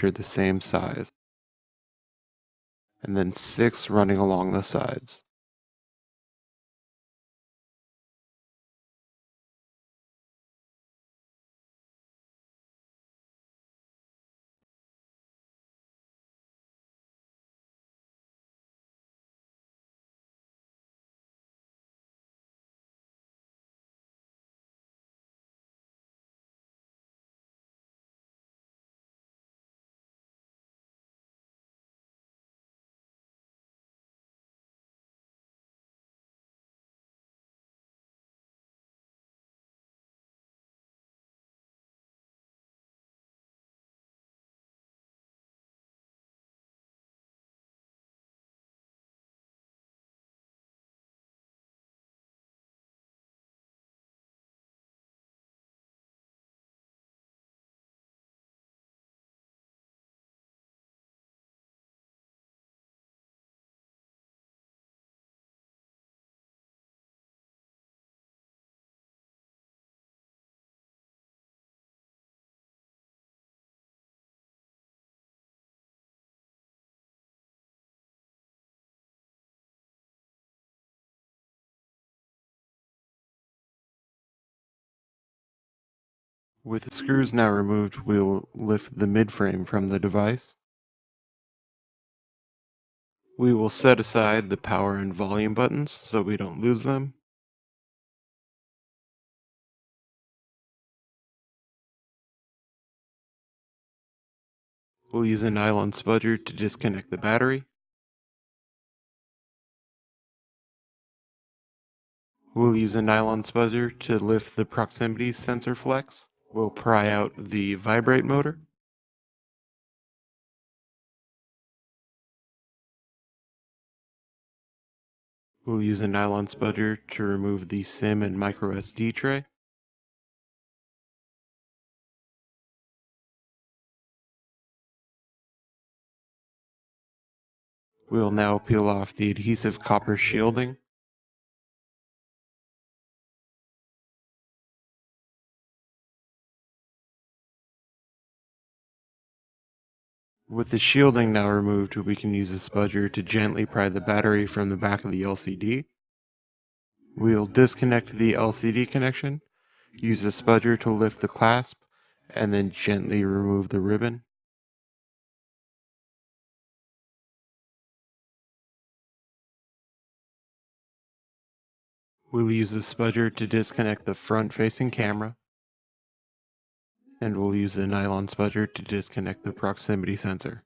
which are the same size, and then 6 running along the sides. With the screws now removed, we will lift the midframe from the device. We will set aside the power and volume buttons so we don't lose them. We'll use a nylon spudger to disconnect the battery. We'll use a nylon spudger to lift the proximity sensor flex. We'll pry out the vibrate motor. We'll use a nylon spudger to remove the SIM and microSD tray. We'll now peel off the adhesive copper shielding. With the shielding now removed, we can use a spudger to gently pry the battery from the back of the LCD. We'll disconnect the LCD connection, use a spudger to lift the clasp, and then gently remove the ribbon. We'll use the spudger to disconnect the front-facing camera, and we'll use the nylon spudger to disconnect the proximity sensor.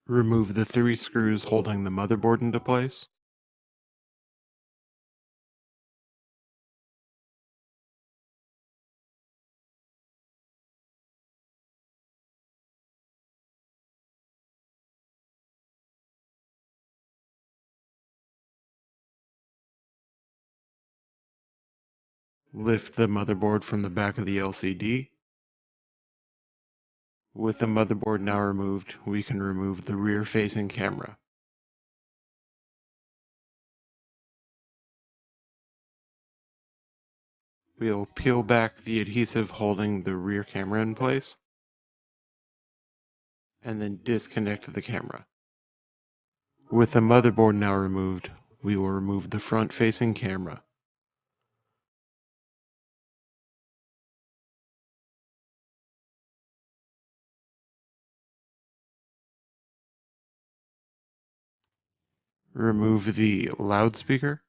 Remove the 3 screws holding the motherboard into place. Lift the motherboard from the back of the LCD. With the motherboard now removed, we can remove the rear-facing camera. We'll peel back the adhesive holding the rear camera in place, and then disconnect the camera. With the motherboard now removed, we will remove the front-facing camera. Remove the loudspeaker.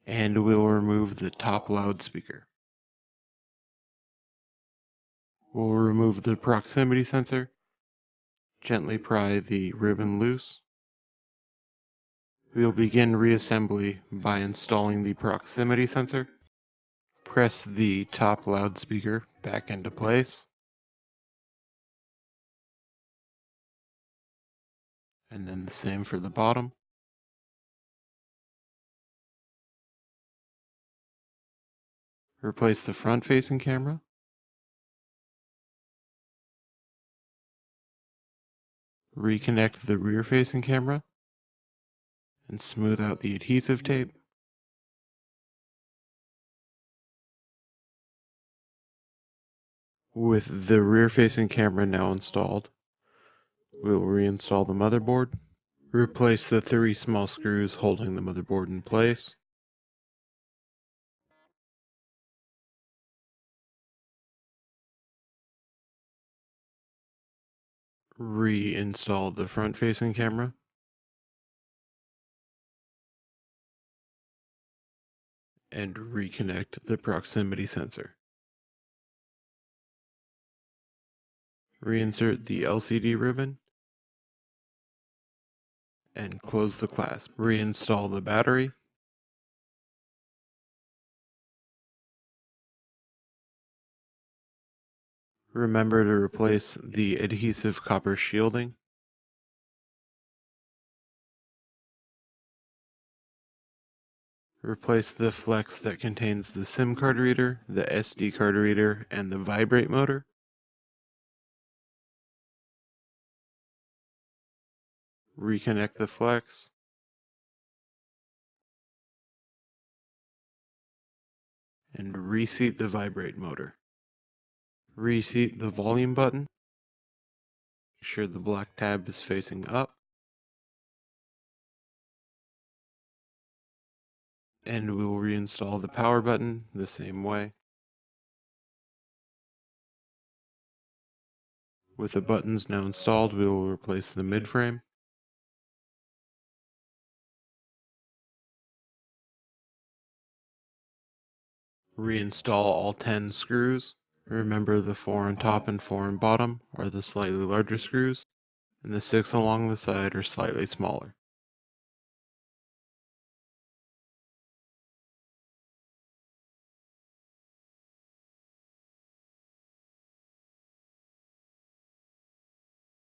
And we'll remove the top loudspeaker. We'll remove the proximity sensor, gently pry the ribbon loose. We'll begin reassembly by installing the proximity sensor. Press the top loudspeaker back into place, and then the same for the bottom. Replace the front-facing camera. Reconnect the rear-facing camera and smooth out the adhesive tape. With the rear-facing camera now installed, we'll reinstall the motherboard. Replace the 3 small screws holding the motherboard in place. Reinstall the front-facing camera. And reconnect the proximity sensor. Reinsert the LCD ribbon and close the clasp. Reinstall the battery. Remember to replace the adhesive copper shielding. Replace the flex that contains the SIM card reader, the SD card reader, and the vibrate motor. Reconnect the flex. And reseat the vibrate motor. Reseat the volume button. Make sure the black tab is facing up. And we will reinstall the power button the same way. With the buttons now installed, we will replace the midframe. Reinstall all 10 screws. Remember the 4 on top and 4 on bottom are the slightly larger screws, and the 6 along the side are slightly smaller.